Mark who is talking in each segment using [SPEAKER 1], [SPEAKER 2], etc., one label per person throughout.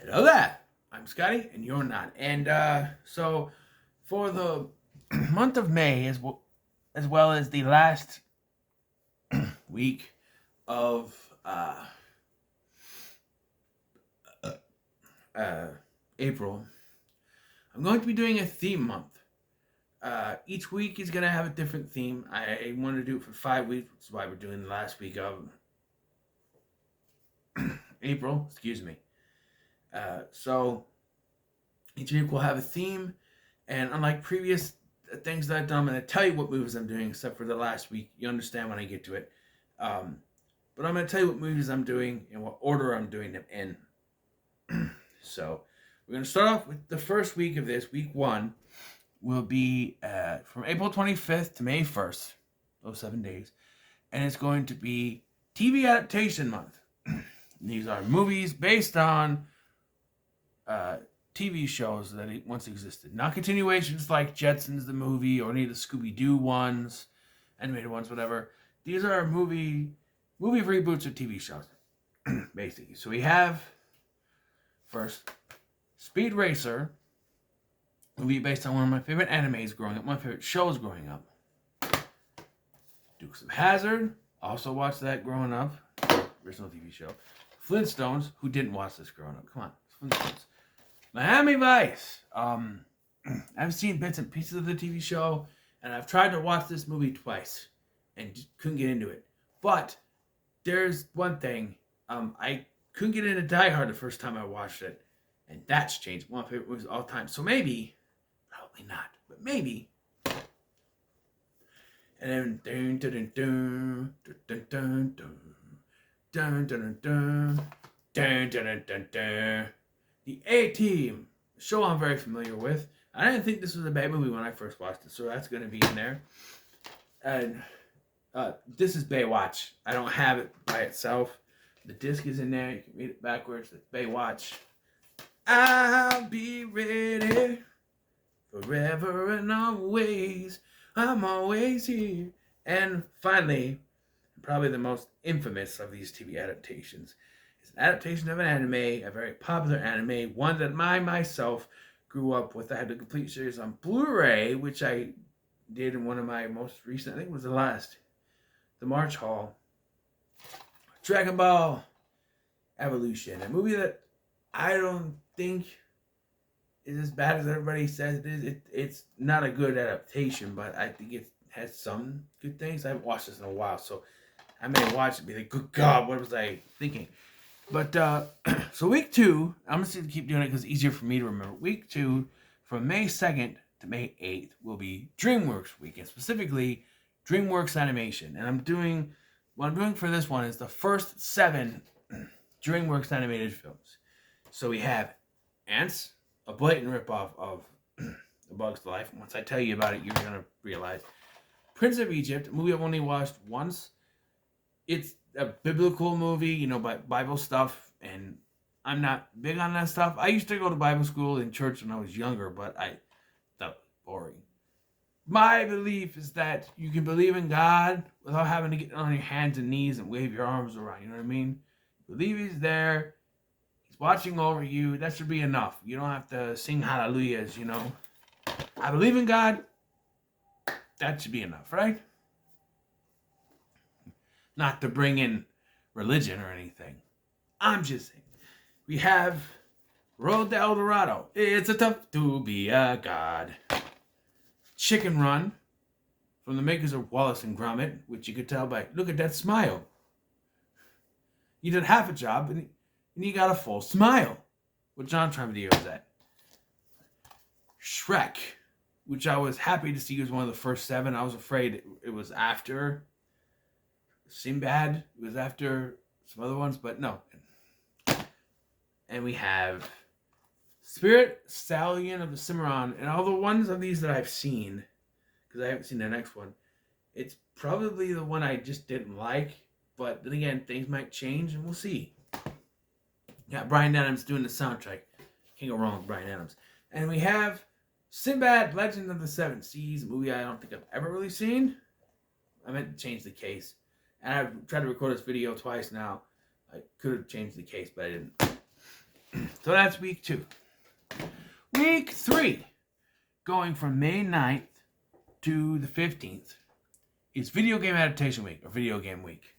[SPEAKER 1] Hello there. I'm Scotty, and you're not. And so for the month of May, as well as the last week of uh, April, I'm going to be doing a theme month. Each week is going to have a different theme. I want to do it for 5 weeks, which is why we're doing the last week of April. Excuse me. So each week we'll have a theme, and unlike previous things that I've done, I'm going to tell you what movies I'm doing, except for the last week. You understand when I get to it. But I'm going to tell you what movies I'm doing and what order I'm doing them in. So we're going to start off with the first week of this. Week 1 will be from April 25th to May 1st, those 7 days. And it's going to be TV Adaptation Month. These are movies based on TV shows that once existed. Not continuations like Jetsons the movie or any of the Scooby-Doo ones, animated ones, whatever. These are movie reboots of TV shows, basically. So we have, first, Speed Racer, movie based on one of my favorite animes growing up, my favorite shows growing up. Dukes of Hazzard, also watched that growing up, original TV show. Flintstones, who didn't watch this growing up? Come on, Flintstones. Miami Vice. I've seen bits and pieces of the TV show, and I've tried to watch this movie twice, and just couldn't get into it. But there's one thing. I couldn't get into Die Hard the first time I watched it, and that's changed. One of my favorite movies of all time. So maybe, probably not, but maybe. And then dun dun dun dun dun dun dun dun dun dun dun dun dun. The A-Team, a show I'm very familiar with. I didn't think this was a bad movie when I first watched it, so that's going to be in there. And this is Baywatch. I don't have it by itself. The disc is in there. You can read it backwards. It's Baywatch. I'll be ready forever and always. I'm always here. And finally, probably the most infamous of these TV adaptations, is an adaptation of an anime, a very popular anime, one that I myself grew up with. I had the complete series on Blu-ray, which I did in one of my most recent, I think it was the March haul. Dragon Ball Evolution, a movie that I don't think is as bad as everybody says it is. It's not a good adaptation, but I think it has some good things. I haven't watched this in a while, so I may watch it and be like, good God, what was I thinking? But, so week 2, I'm just going to keep doing it because it's easier for me to remember. Week 2, from May 2nd to May 8th, will be DreamWorks weekend, specifically DreamWorks Animation. And what I'm doing for this one is the first 7 DreamWorks animated films. So we have Ants, a blatant ripoff of A Bug's Life. Once I tell you about it, you're going to realize. Prince of Egypt, a movie I've only watched once. It's a biblical movie, Bible stuff, and I'm not big on that stuff. I used to go to Bible school in church when I was younger, but I thought it was boring. My belief is that you can believe in God without having to get on your hands and knees and wave your arms around, you know what I mean? Believe He's there, He's watching over you, that should be enough. You don't have to sing hallelujahs, I believe in God, that should be enough, right? Not to bring in religion or anything. I'm just saying. We have Road to El Dorado. It's a tough to be a god. Chicken Run, from the makers of Wallace and Gromit, which you could tell by, look at that smile. You did half a job and you got a full smile. What John Trevor was at. Shrek, which I was happy to see was one of the first 7. I was afraid it was after Sinbad. It was after some other ones, but no. And we have Spirit Stallion of the Cimarron, and all the ones of these that I've seen, because I haven't seen the next one, it's probably the one I just didn't like, but then again, things might change, and we'll see. Yeah, Bryan Adams doing the soundtrack. Can't go wrong with Bryan Adams. And we have Sinbad, Legend of the Seven Seas, a movie I don't think I've ever really seen. I meant to change the case. And I've tried to record this video twice now. I could have changed the case, but I didn't. So that's week 2. Week 3, going from May 9th to the 15th, is video game adaptation week, or video game week.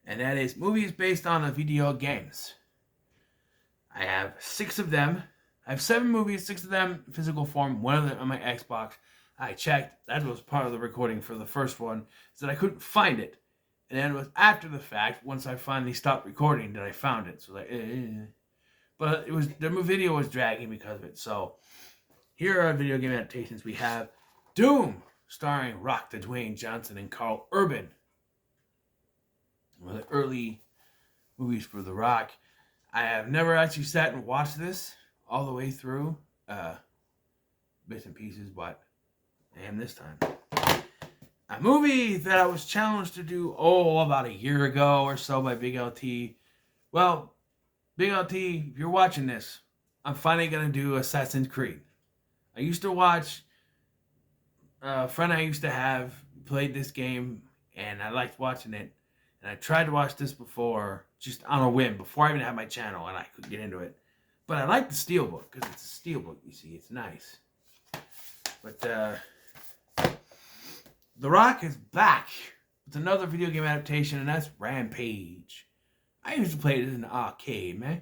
[SPEAKER 1] And that is movies based on the video games. I have 6 of them. I have 7 movies, 6 of them in physical form, 1 of them on my Xbox. I checked. That was part of the recording for the first one, so that I couldn't find it. And then it was after the fact, once I finally stopped recording, that I found it. So like, But the video was dragging because of it. So here are video game adaptations. We have Doom, starring Rock the Dwayne Johnson and Carl Urban. One of the early movies for The Rock. I have never actually sat and watched this all the way through, bits and pieces, but I am this time. A movie that I was challenged to do, about a year ago or so by Big LT. Well, Big LT, if you're watching this, I'm finally going to do Assassin's Creed. I used to watch, a friend I used to have played this game, and I liked watching it. And I tried to watch this before, just on a whim, before I even had my channel, and I couldn't get into it. But I like the Steelbook, because it's a Steelbook, you see. It's nice. But, The Rock is back with another video game adaptation, and that's Rampage. I used to play it in an arcade, man.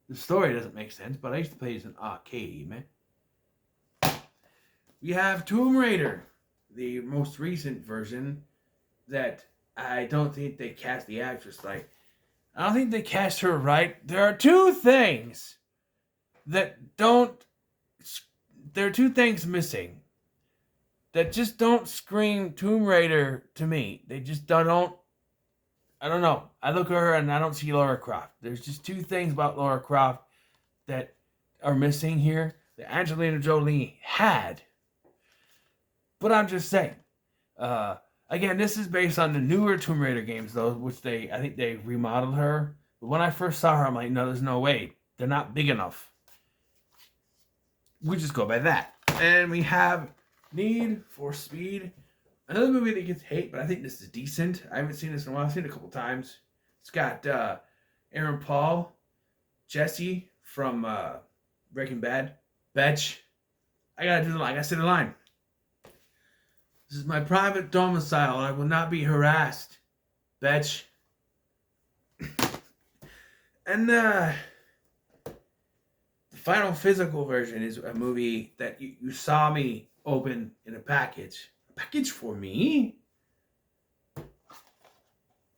[SPEAKER 1] The story doesn't make sense, but I used to play it in an arcade, man. We have Tomb Raider, the most recent version that I don't think they cast the actress right. I don't think they cast her right. There are 2 things that don't... There are 2 things missing that just don't scream Tomb Raider to me. They just don't... I don't know. I look at her and I don't see Lara Croft. There's just 2 things about Lara Croft that are missing here that Angelina Jolie had. But I'm just saying. Again, this is based on the newer Tomb Raider games, though, which I think they remodeled her. But when I first saw her, I'm like, no, there's no way. They're not big enough. We just go by that. And we have Need for Speed. Another movie that gets hate, but I think this is decent. I haven't seen this in a while. I've seen it a couple times. It's got Aaron Paul, Jesse from Breaking Bad, Betch. I gotta do the line. I gotta say the line. This is my private domicile. I will not be harassed, Betch. And the final physical version is a movie that you saw me open in a package. A package for me?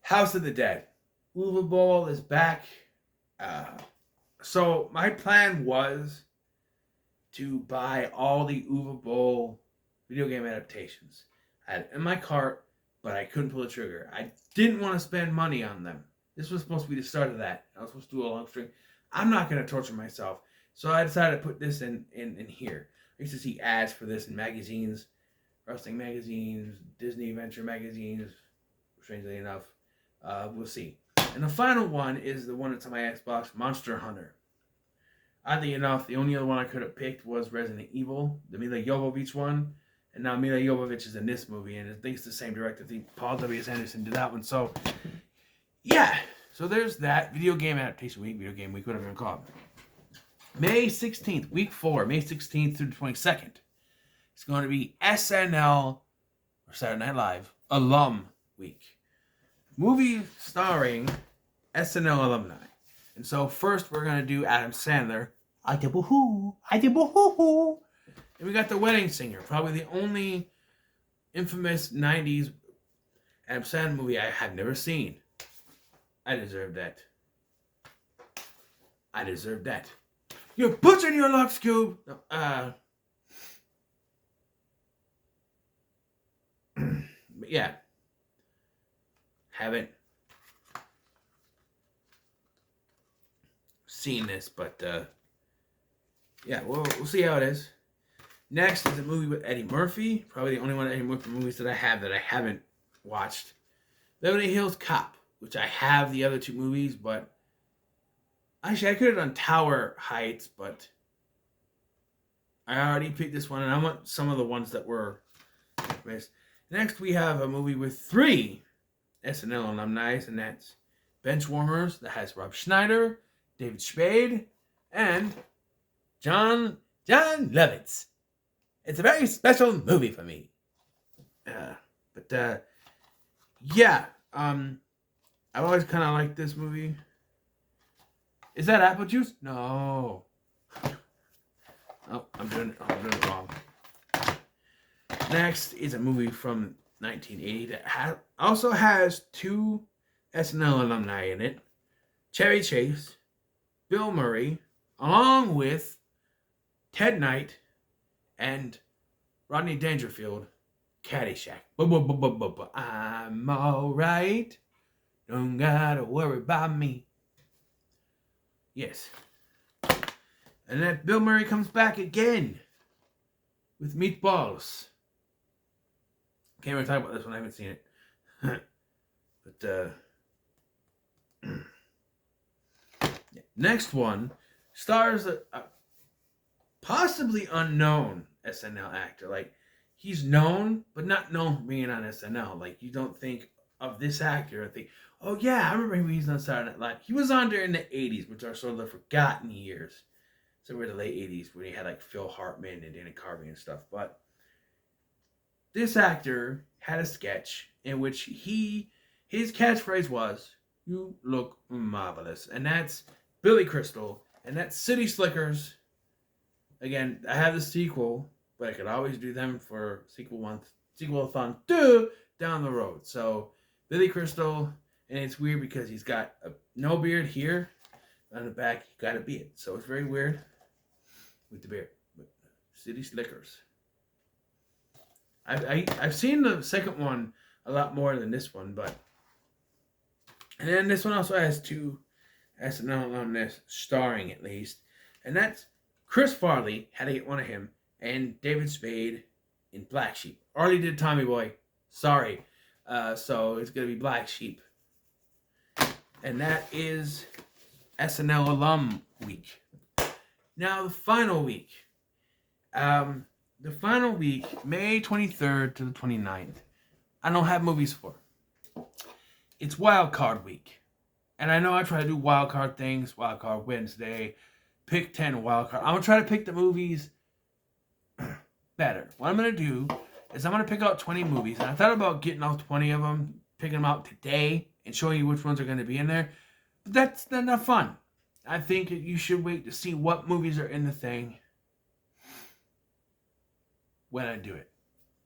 [SPEAKER 1] House of the Dead. Uwe Boll is back. So my plan was to buy all the Uwe Boll video game adaptations. I had it in my cart, but I couldn't pull the trigger. I didn't want to spend money on them. This was supposed to be the start of that. I was supposed to do a long string. I'm not going to torture myself. So I decided to put this in here. I used to see ads for this in magazines, wrestling magazines, Disney Adventure magazines, strangely enough. We'll see. And the final one is the one that's on my Xbox, Monster Hunter. Oddly enough, the only other one I could have picked was Resident Evil, the Mila Jovovich one. And now Mila Jovovich is in this movie, and I think it's the same director. I think Paul W.S. Anderson did that one. So, yeah. So there's that. Video game adaptation week, video game week, whatever you call it. May 16th, week 4, May 16th through the 22nd. It's going to be SNL, or Saturday Night Live, Alum Week. Movie starring SNL alumni. And so first we're going to do Adam Sandler. I did boo-hoo. And we got The Wedding Singer, probably the only infamous 90s Adam Sandler movie I have never seen. I deserve that. You're butchering your luck, Scoob. But yeah. Haven't seen this, but yeah, we'll see how it is. Next is a movie with Eddie Murphy. Probably the only one of Eddie Murphy movies that I have that I haven't watched. Beverly Hills Cop, which I have the other 2 movies, but actually I could have done Tower Heights, but I already picked this one, and I want some of the ones that were missed. Next we have a movie with 3 SNL alumni, and that's Benchwarmers, that has Rob Schneider, David Spade, and John Lovitz. It's a very special movie for me. Yeah. I've always kind of liked this movie. Is that apple juice? No. Oh, I'm doing it wrong. Next is a movie from 1980 that also has 2 SNL alumni in it. Chevy Chase, Bill Murray, along with Ted Knight and Rodney Dangerfield, Caddyshack. I'm alright. Don't gotta worry about me. Yes. And then Bill Murray comes back again with Meatballs. Can't really talk about this one. I haven't seen it. But, next one stars a possibly unknown SNL actor. Like, he's known, but not known for being on SNL. Like, you don't think of this actor and think, oh yeah, I remember he was on Saturday Night Live. He was on during the 80s, which are sort of the forgotten years. So we're the late 80s when he had like Phil Hartman and Dana Carvey and stuff. But this actor had a sketch in which his catchphrase was, "You look marvelous." And that's Billy Crystal. And that's City Slickers. Again, I have the sequel, but I could always do them for sequel-a-thon 2 down the road. So Billy Crystal, and it's weird because he's got no beard here. On the back, he got a beard. So it's very weird with the beard. But City Slickers. I've seen the second one a lot more than this one, but... And then this one also has 2 SNL alumnus starring, at least. And that's Chris Farley, had to get one of him, and David Spade in Black Sheep. Already did Tommy Boy. Sorry. So it's going to be Black Sheep. And that is SNL Alum Week. Now, the final week. May 23rd to the 29th, I don't have movies for. It's Wild Card Week. And I know I try to do Wild Card things, Wild Card Wednesday, pick 10 Wild Card. I'm going to try to pick the movies better. What I'm going to do is I'm going to pick out 20 movies. And I thought about getting all 20 of them, picking them out today, and showing you which ones are going to be in there. But that's not fun. I think you should wait to see what movies are in the thing when I do it.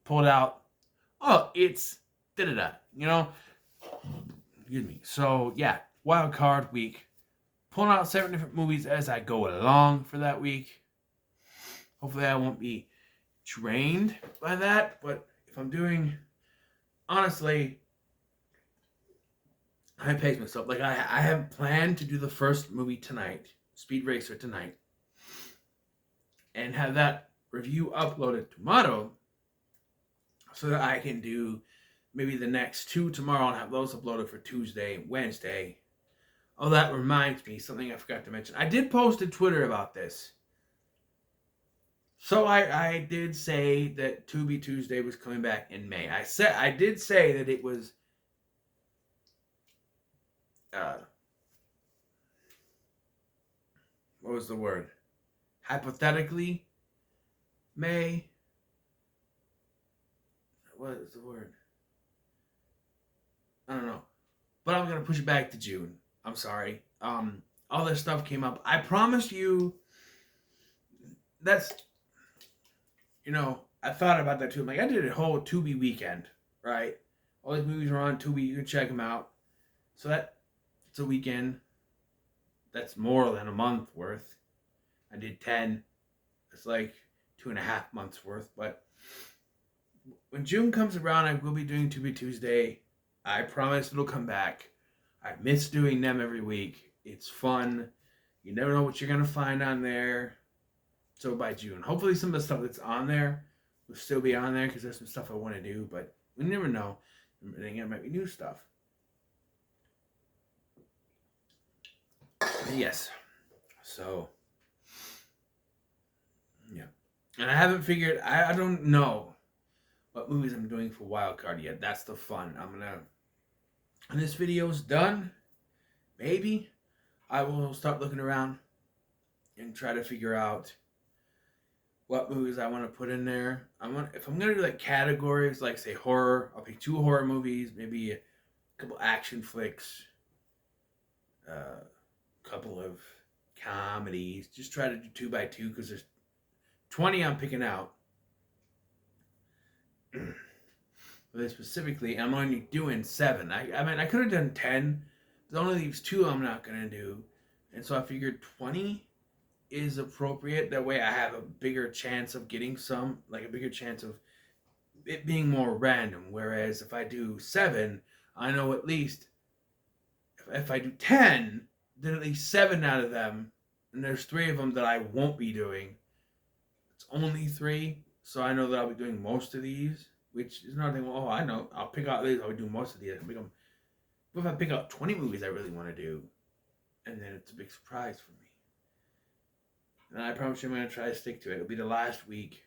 [SPEAKER 1] Pull it out. Oh, it's da-da-da. You know? Excuse me. So, yeah. Wild Card Week. Pulling out 7 different movies as I go along for that week. Hopefully I won't be drained by that. But if I'm doing... Honestly... I pace myself. Like, I have planned to do the first movie tonight. Speed Racer tonight. And have that review uploaded tomorrow. So that I can do maybe the next 2 tomorrow and have those uploaded for Tuesday and Wednesday. Oh, that reminds me. Something I forgot to mention. I did post to Twitter about this. So I did say that Tubi Tuesday was coming back in May. I did say that it was... what was the word? Hypothetically, May. What is the word? I don't know. But I'm going to push it back to June. I'm sorry. All this stuff came up. I promised you. That's, I thought about that too. I'm like, I did a whole Tubi weekend, right? All these movies are on Tubi. You can check them out. So it's a weekend. That's more than a month worth. I did 10. It's like 2.5 months worth. But when June comes around, I will be doing Tubi Tuesday. I promise it'll come back. I miss doing them every week. It's fun. You never know what you're going to find on there. So by June, hopefully some of the stuff that's on there will still be on there because there's some stuff I want to do. But we never know. There might be new stuff. Yes. So, yeah. And I haven't figured, I don't know what movies I'm doing for Wildcard yet. That's the fun. When this video is done, maybe I will start looking around and try to figure out what movies I want to put in there. If I'm gonna do like categories, like say horror, I'll pick 2 horror movies, maybe a couple action flicks, a couple of comedies. Just try to do 2 by 2 because there's 20 I'm picking out. But specifically, I'm only doing 7. I mean, I could have done 10. There's only these 2 I'm not gonna do, and so I figured 20 is appropriate. That way, I have a bigger chance of getting some, like a bigger chance of it being more random. Whereas if I do 7, I know at least if I do 10, then at least 7 out of them, and there's 3 of them that I won't be doing. It's only 3, so I know that I'll be doing most of these. Which is another thing. Oh, I know. I'll pick out these. I'll do most of these. But if I pick out 20 movies I really want to do, and then it's a big surprise for me. And I promise you I'm going to try to stick to it. It'll be the last week.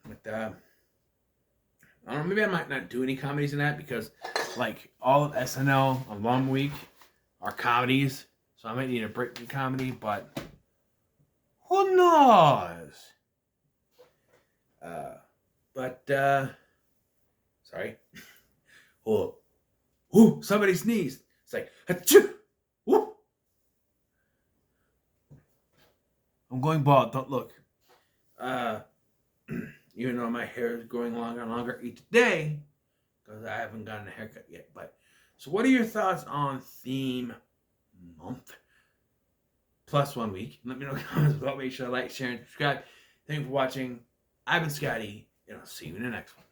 [SPEAKER 1] But, I don't know. Maybe I might not do any comedies in that because, like, all of SNL on Long Week are comedies. So I might need a break from comedy, but who knows? Sorry. Oh, ooh, somebody sneezed. It's like, achoo! Ooh. I'm going bald. Don't look. Even though my hair is growing longer and longer each day, because I haven't gotten a haircut yet. But so, what are your thoughts on theme month plus 1 week? Let me know in the comments below. Make sure to like, share, and subscribe. Thank you for watching. I've been Scotty, and I'll see you in the next one.